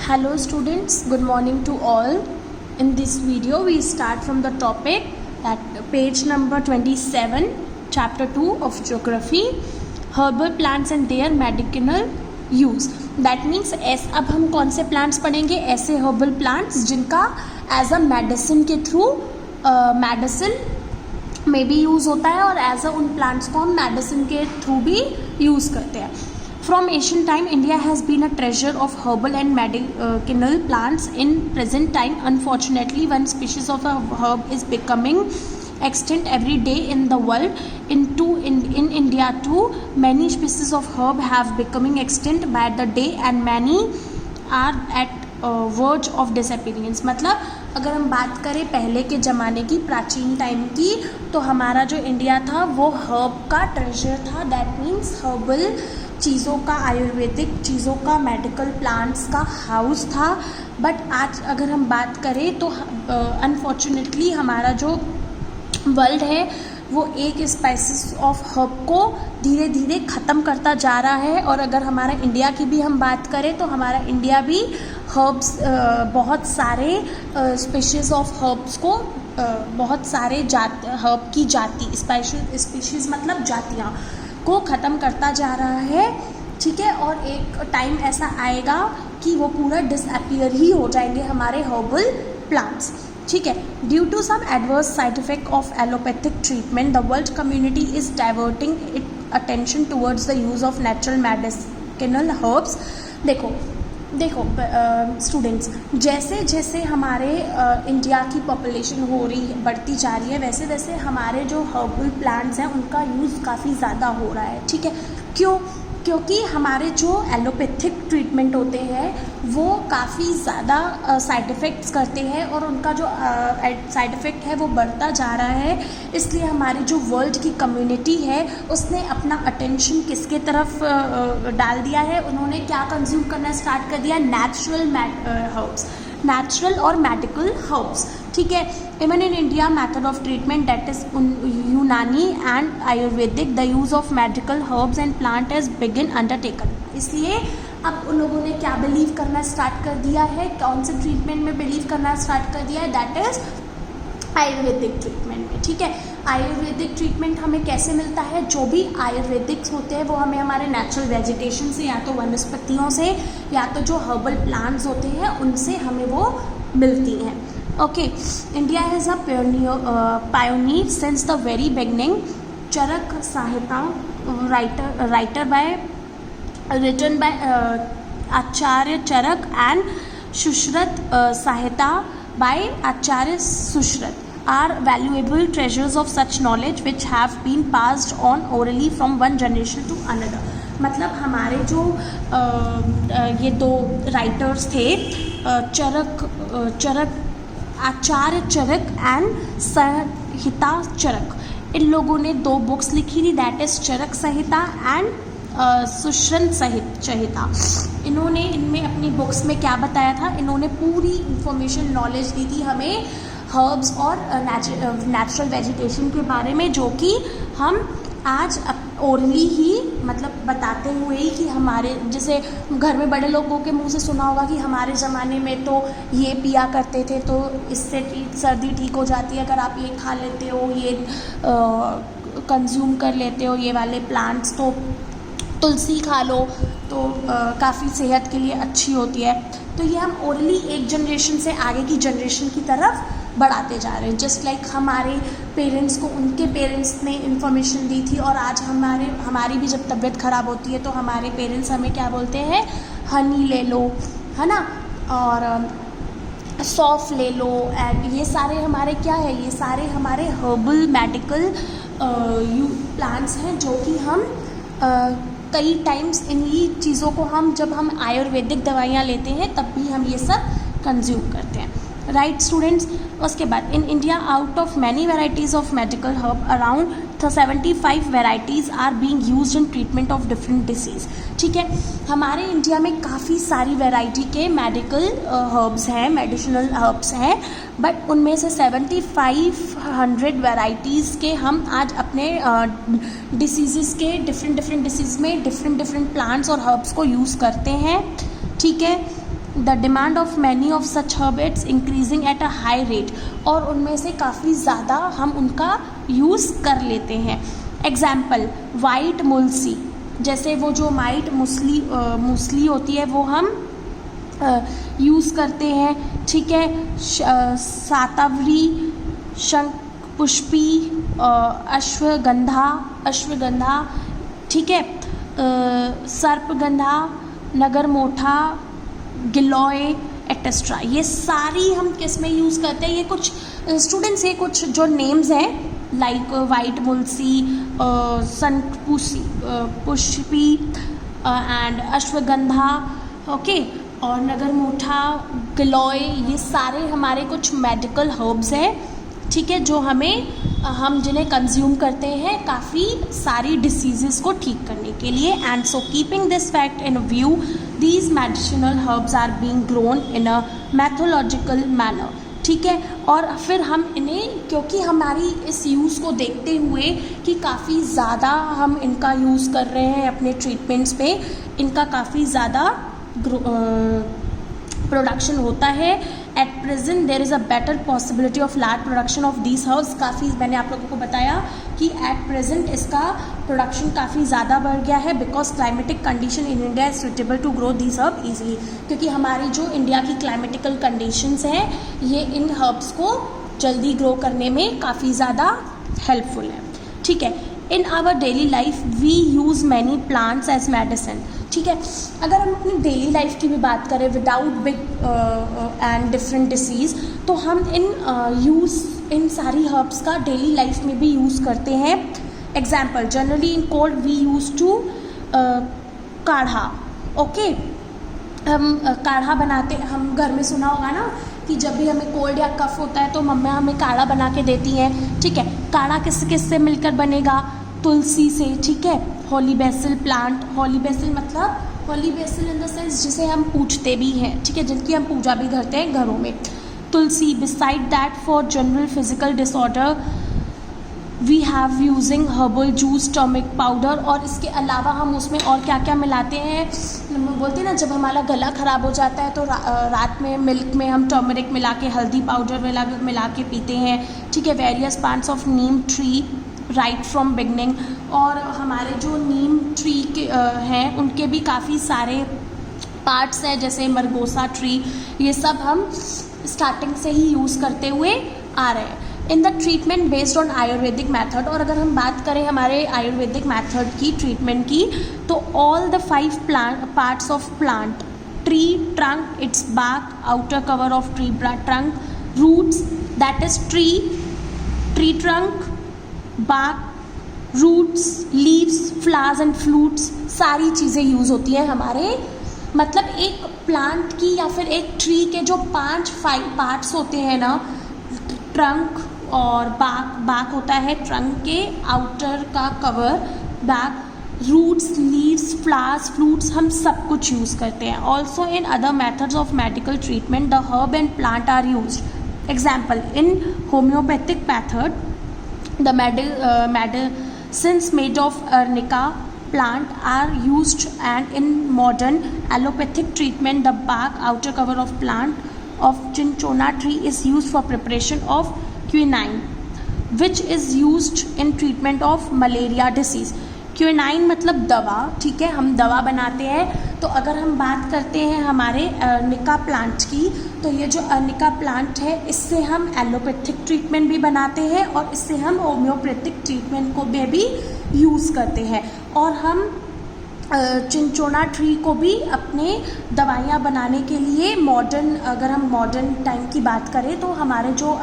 Hello students, good morning to all. In this video we start from the topic that page number 27, chapter 2 of geography, herbal plants and their medicinal use. That means अब हम कौन से plants पढ़ेंगे? ऐसे herbal plants जिनका as a medicine के through medicine में भी यूज़ होता है और एज अ उन प्लांट्स को हम मेडिसिन के थ्रू भी यूज़ करते हैं. From ancient time, India has been a treasure of herbal and medicinal plants. In present time, unfortunately, one species of a herb is becoming extinct every day in the world. In India too, many species of herb have becoming extinct by the day, and many are at verge of disappearance. मतलब अगर हम बात करें पहले के ज़माने की, प्राचीन टाइम की, तो हमारा जो इंडिया था वो हर्ब का ट्रेजर था. दैट मीन्स हर्बल चीज़ों का, आयुर्वेदिक चीज़ों का, मेडिकल प्लांट्स का हाउस था. बट आज अगर हम बात करें तो अनफॉर्चुनेटली हमारा जो वर्ल्ड है वो एक स्पाइसेस ऑफ हर्ब को धीरे धीरे ख़त्म करता जा रहा है. और अगर हमारा इंडिया की भी हम बात करें तो हमारा इंडिया भी हर्ब्स बहुत सारे स्पीशीज़ ऑफ हर्ब्स को बहुत सारे हर्ब की जाति, स्पीशीज़ मतलब जातियाँ को ख़त्म करता जा रहा है. ठीक है, और एक टाइम ऐसा आएगा कि वो पूरा डिसअपीयर ही हो जाएंगे हमारे हर्बल प्लांट्स. ठीक है, due to some adverse side effect of allopathic treatment the world community is diverting it attention towards the use of natural medicinal herbs. देखो स्टूडेंट्स, जैसे जैसे हमारे इंडिया की पॉपुलेशन बढ़ती जा रही है, वैसे वैसे हमारे जो हर्बल प्लांट्स हैं उनका यूज़ काफ़ी ज़्यादा हो रहा है. ठीक है, क्योंकि हमारे जो एलोपैथिक ट्रीटमेंट होते हैं वो काफ़ी ज़्यादा साइड इफ़ेक्ट्स करते हैं और उनका जो साइड इफ़ेक्ट है वो बढ़ता जा रहा है. इसलिए हमारी जो वर्ल्ड की कम्युनिटी है उसने अपना अटेंशन किसके तरफ डाल दिया है? उन्होंने क्या कंज्यूम करना स्टार्ट कर दिया? नेचुरल हर्ब्स, नेचुरल और मेडिकल हर्ब्स. ठीक है, even in India method of treatment that is Unani and Ayurvedic the use of medical herbs and plant is begin undertaken. इसलिए अब उन लोगों ने क्या बिलीव करना स्टार्ट कर दिया है? कौन से ट्रीटमेंट में बिलीव करना स्टार्ट कर दिया है? दैट इज आयुर्वेदिक ट्रीटमेंट में. ठीक है, आयुर्वेदिक ट्रीटमेंट हमें कैसे मिलता है? जो भी आयुर्वेदिक्स होते हैं वो हमें हमारे नेचुरल वेजिटेशन से, या तो वनस्पतियों से, या तो जो हर्बल प्लांट्स होते हैं उनसे हमें वो मिलती हैं. Okay, India has a pioneer since the very beginning. Charaka Samhita written by Acharya Charaka and Sushruta Samhita by Acharya Sushruta are valuable treasures of such knowledge which have been passed on orally from one generation to another. मतलब हमारे जो ये दो राइटर्स थे, आचार्य चरक and संहिता चरक, इन लोगों ने दो books लिखी थी. That is Charak Samhita and Sushrut Samhita. इन्होंने इनमें अपनी बुक्स में क्या बताया था? इन्होंने पूरी इंफॉर्मेशन, नॉलेज दी थी हमें हर्ब्स और नेचुरल वेजिटेशन के बारे में, जो कि हम आज ओरली ही मतलब बताते हुए ही कि हमारे जैसे घर में बड़े लोगों के मुंह से सुना होगा कि हमारे ज़माने में तो ये पिया करते थे तो इससे सर्दी ठीक हो जाती है, अगर आप ये खा लेते हो, ये कंज्यूम कर लेते हो ये वाले प्लांट्स, तो तुलसी खा लो तो काफ़ी सेहत के लिए अच्छी होती है. तो ये हम ओरली एक जनरेशन से आगे की जनरेशन की तरफ बढ़ाते जा रहे हैं. जस्ट लाइक हमारे पेरेंट्स को उनके पेरेंट्स ने इन्फॉर्मेशन दी थी, और आज हमारी भी जब तबीयत ख़राब होती है तो हमारे पेरेंट्स हमें क्या बोलते हैं? हनी ले लो, है ना, और सौंफ ले लो. एंड ये सारे हमारे क्या है? ये सारे हमारे हर्बल मेडिकल प्लांट्स हैं जो कि हम कई टाइम्स इन्हीं चीज़ों को जब हम आयुर्वेदिक दवाइयाँ लेते हैं तब भी हम ये सब कंज्यूम करते हैं. राइट स्टूडेंट्स, उसके बाद in India out of many varieties of medical herb around 75 varieties are being used in treatment of different disease. ठीक है, हमारे इंडिया में काफ़ी सारी वेराइटी के मेडिकल हर्ब्स हैं, मेडिसिनल हर्ब्स हैं, बट उनमें से 7500 वेराइटीज़ के हम आज अपने डिसीज़ के डिफरेंट डिसीज़ में डिफरेंट प्लांट्स और हर्ब्स को यूज़ करते हैं. ठीक है, the demand of many of such herb it's increasing at a high rate, और उनमें से काफ़ी ज़्यादा हम उनका यूज़ कर लेते हैं. एग्जाम्पल वाइट मुलसी, जैसे वो जो वाइट मूसली होती है वो हम यूज़ करते हैं. ठीक है. सातावरी, शंखपुष्पी, अश्वगंधा, ठीक है, सर्पगंधा, नगरमोठा, गिलोय एक्सेट्रा, ये सारी हम किस में यूज़ करते हैं. ये कुछ स्टूडेंट्स ये कुछ जो नेम्स हैं लाइक वाइट मुलसी, शंखपुष्पी एंड अश्वगंधा, ओके, और नगरमोठा, गिलोय, ये सारे हमारे कुछ मेडिकल हर्ब्स हैं. ठीक है, जो हम जिन्हें कंज्यूम करते हैं काफ़ी सारी डिसीज़ेस को ठीक करने के लिए. And so keeping this fact in view, these medicinal herbs are being grown in a mythological manner. ठीक है, और फिर हम इन्हें, क्योंकि हमारी इस यूज़ को देखते हुए कि काफ़ी ज़्यादा हम इनका यूज़ कर रहे हैं अपने ट्रीटमेंट्स पे, इनका काफ़ी ज़्यादा प्रोडक्शन होता है. At present there is a better possibility of large production of these herbs. काफ़ी मैंने आप लोगों को बताया कि एट प्रेजेंट इसका प्रोडक्शन काफ़ी ज़्यादा बढ़ गया है because climatic condition in India is suitable to grow these herb easily. क्योंकि हमारी जो इंडिया की क्लाइमेटिकल कंडीशंस हैं ये इन हर्ब्स को जल्दी ग्रो करने में काफ़ी ज़्यादा हेल्पफुल है. ठीक है. In our daily life we use many plants as medicine. ठीक है, अगर हम अपनी डेली लाइफ की भी बात करें without big and different disease, तो हम इन सारी हर्ब्स का डेली लाइफ में भी यूज़ करते हैं. Example generally in cold we use to kadha. Okay, हम काढ़ा बनाते, हम घर में सुना होगा ना कि जब भी हमें कोल्ड या कफ होता है तो मम्मा हमें काढ़ा बना के देती हैं. ठीक है, काढ़ा किस से मिलकर बनेगा? तुलसी से. ठीक है, holy basil plant, holy basil मतलब holy basil in the sense जिसे हम पूजते भी हैं. ठीक है, जिनकी हम पूजा भी करते हैं घरों में. तुलसी. Beside that for general physical disorder we have using herbal juice, turmeric powder. और इसके अलावा हम उसमें और क्या क्या मिलाते हैं, बोलते हैं ना जब हमारा गला ख़राब हो जाता है तो रात में मिल्क में हम टर्मरिक मिला के, हल्दी पाउडर मिला के पीते हैं. ठीक है. Various parts of Neem tree right from beginning. और हमारे जो नीम ट्री के हैं उनके भी काफ़ी सारे पार्ट्स हैं, जैसे मरगोसा ट्री, ये सब हम स्टार्टिंग से ही यूज़ करते हुए आ रहे हैं. In the treatment based on Ayurvedic method. और अगर हम बात करें हमारे आयुर्वेदिक मैथड की ट्रीटमेंट की, तो all the 5 parts of plant, tree trunk, its bark, outer cover of tree trunk, roots that is tree trunk, bark, roots, leaves, flowers and fruits, सारी चीज़ें यूज़ होती हैं हमारे, मतलब एक प्लांट की या फिर एक ट्री के जो 5 पार्ट्स होते हैं ना, ट्रंक और बार्क होता है ट्रंक के आउटर का cover, bark, roots, leaves, flowers, fruits, हम सब कुछ यूज़ करते हैं. Also in other methods of medical treatment the herb and plant are used. Example in homeopathic method the medicines made of arnica plant are used, and in modern allopathic treatment the bark, outer cover of plant of cinchona tree is used for preparation of quinine, which is used in treatment of malaria disease. Quinine मतलब दवा. ठीक है, हम दवा बनाते हैं. तो अगर हम बात करते हैं हमारे अर्निका प्लांट की, तो ये जो अर्निका प्लांट है इससे हम एलोपैथिक ट्रीटमेंट भी बनाते हैं और इससे हम होम्योपैथिक ट्रीटमेंट को भी यूज़ करते हैं. और हम चिंचोना ट्री को भी अपने दवाइयाँ बनाने के लिए मॉडर्न, अगर हम मॉडर्न टाइम की बात करें तो हमारे जो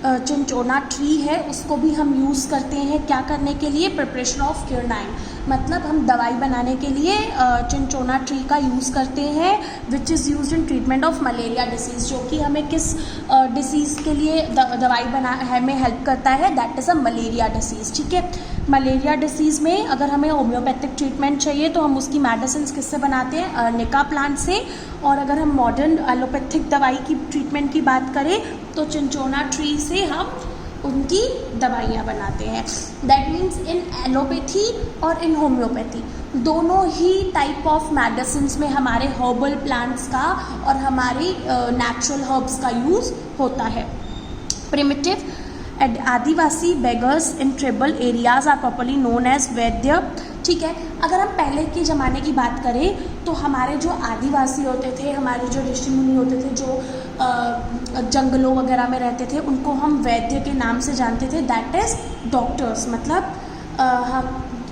चिंचोना ट्री है उसको भी हम यूज़ करते हैं क्या करने के लिए, प्रिपरेशन ऑफ क्विनाइन. मतलब हम दवाई बनाने के लिए चिंचोना ट्री का यूज़ करते हैं, which is use in treatment of malaria disease, जो कि हमें किस डिसीज़ के लिए दवाई हमें हेल्प करता है, that is a malaria disease. ठीक है, मलेरिया डिसीज़ में अगर हमें होम्योपैथिक ट्रीटमेंट चाहिए तो हम उसकी मेडिसिन किससे बनाते हैं, अर्निका प्लांट से. और अगर हम मॉडर्न एलोपैथिक दवाई की ट्रीटमेंट की बात करें तो चिंचोना ट्री से हम उनकी दवाइयाँ बनाते हैं। दैट मीन्स इन एलोपैथी और इन होम्योपैथी दोनों ही टाइप ऑफ मेडिसिन्स में हमारे हर्बल प्लांट्स का और हमारी नेचुरल हर्ब्स का यूज़ होता है। Primitive adivasi beggars in tribal areas are properly known as vaidya. ठीक है, अगर हम पहले के ज़माने की बात करें तो हमारे जो आदिवासी होते थे, हमारे जो ऋषि मुनि होते थे, जो जंगलों वगैरह में रहते थे, उनको हम वैद्य के नाम से जानते थे। That is doctors. मतलब हम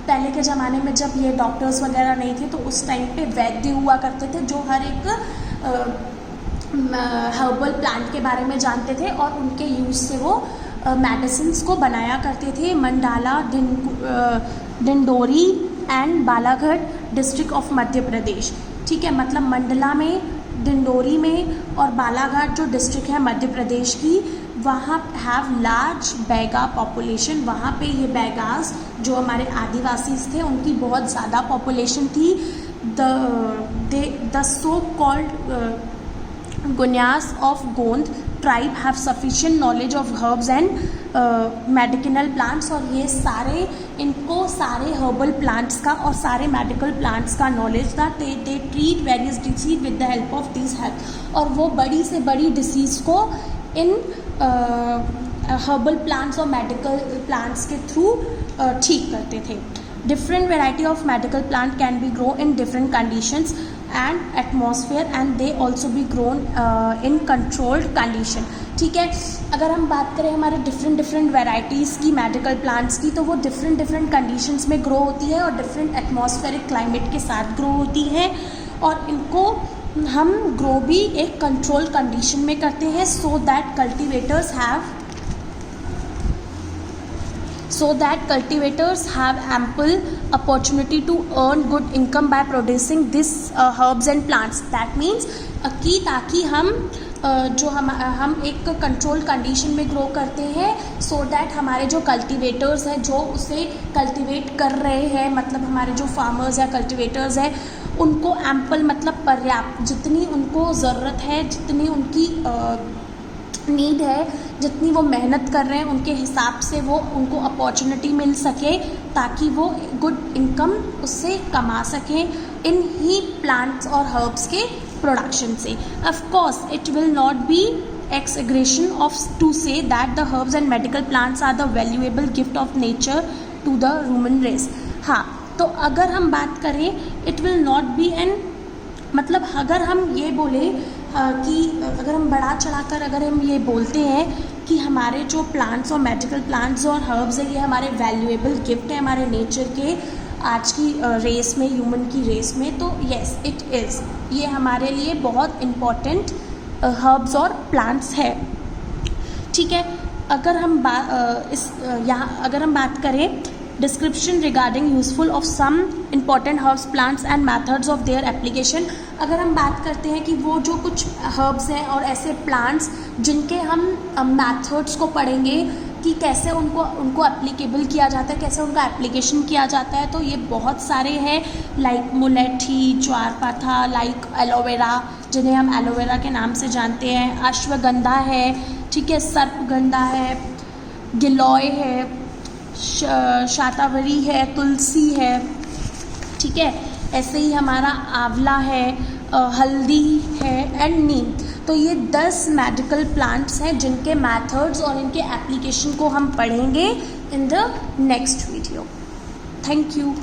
पहले के ज़माने में जब ये डॉक्टर्स वगैरह नहीं थे तो उस टाइम पे वैद्य हुआ करते थे जो हर एक हर्बल प्लांट के बारे में जानते थे और उनके यूज़ से वो मेडिसिन्स को बनाया करते थे। Mandla, Dindori and Balaghat district of Madhya Pradesh. ठीक है, मतलब मंडला में, डिंडोरी में और बालाघाट जो डिस्ट्रिक्ट है मध्य प्रदेश की, वहाँ हैव लार्ज बैगा पॉपुलेशन। वहाँ पे ये बैगास जो हमारे आदिवासी थे उनकी बहुत ज़्यादा पॉपुलेशन थी। द सो कॉल्ड गुन्यास ऑफ गोंद tribe have sufficient knowledge of herbs and medicinal plants. और ये सारे, इनको सारे हर्बल प्लांट्स का और सारे मेडिकल प्लांट्स का नॉलेज था। They treat various disease with the help of this help. और वो बड़ी से बड़ी डिसीज़ को इन हर्बल प्लांट्स और मेडिकल प्लांट्स के थ्रू ठीक करते थे। Different variety of medical plant can be grow in different conditions and atmosphere and they also be grown in controlled condition. ठीक है, अगर हम बात करें हमारे डिफरेंट वेराइटीज़ की मेडिकल प्लांट्स की, तो वो डिफरेंट कंडीशंस में ग्रो होती है और डिफरेंट एटमॉस्फेरिक क्लाइमेट के साथ ग्रो होती है। और इनको हम ग्रो भी एक कंट्रोल कंडीशन में करते हैं so that cultivators have ample opportunity to earn good income by producing this herbs and plants. That means ताकि हम एक कंट्रोल कंडीशन में ग्रो करते हैं सो दैट हमारे जो कल्टिवेटर्स हैं जो उसे कल्टिवेट कर रहे हैं, मतलब हमारे जो फार्मर्स या कल्टिवेटर्स हैं, उनको एम्पल मतलब पर्याप्त, जितनी उनको ज़रूरत है, जितनी उनकी नीड है, जितनी वो मेहनत कर रहे हैं उनके हिसाब से वो उनको अपॉर्चुनिटी मिल सके ताकि वो गुड इनकम उससे कमा सकें इन ही प्लांट्स और हर्ब्स के प्रोडक्शन से। Of course it will not B exaggeration of to say that the herbs and medical plants are the valuable gift of nature to the human race। हाँ, तो अगर हम बात करें it will not be an, मतलब अगर हम ये बोले कि अगर हम बढ़ा चढ़ाकर अगर हम ये बोलते हैं कि हमारे जो प्लांट्स और मेडिकल प्लांट्स और हर्ब्स है ये हमारे वैल्यूएबल गिफ्ट है हमारे नेचर के आज की रेस में, ह्यूमन की रेस में, तो येस इट इज़, ये हमारे लिए बहुत इम्पॉर्टेंट हर्ब्स और प्लांट्स है। ठीक है, अगर हम अगर हम बात करें description regarding useful of some important herbs plants and methods of their application. अगर हम बात करते हैं कि वो जो कुछ हर्ब्स हैं और ऐसे प्लांट्स जिनके हम मेथड्स को पढ़ेंगे कि कैसे उनको एप्लीकेबल किया जाता है, कैसे उनका एप्लीकेशन किया जाता है, तो ये बहुत सारे हैं, लाइक मुलेठी, ज्वारपाठा, लाइक एलोवेरा जिन्हें हम एलोवेरा के नाम से जानते हैं, अश्वगंधा है, ठीक है, सर्पगंधा है, गिलोय है, शातावरी है, तुलसी है, ठीक है, ऐसे ही हमारा आंवला है, हल्दी है एंड नीम। तो ये 10 मेडिकल प्लांट्स हैं जिनके मेथड्स और इनके एप्लीकेशन को हम पढ़ेंगे in the next video. Thank you.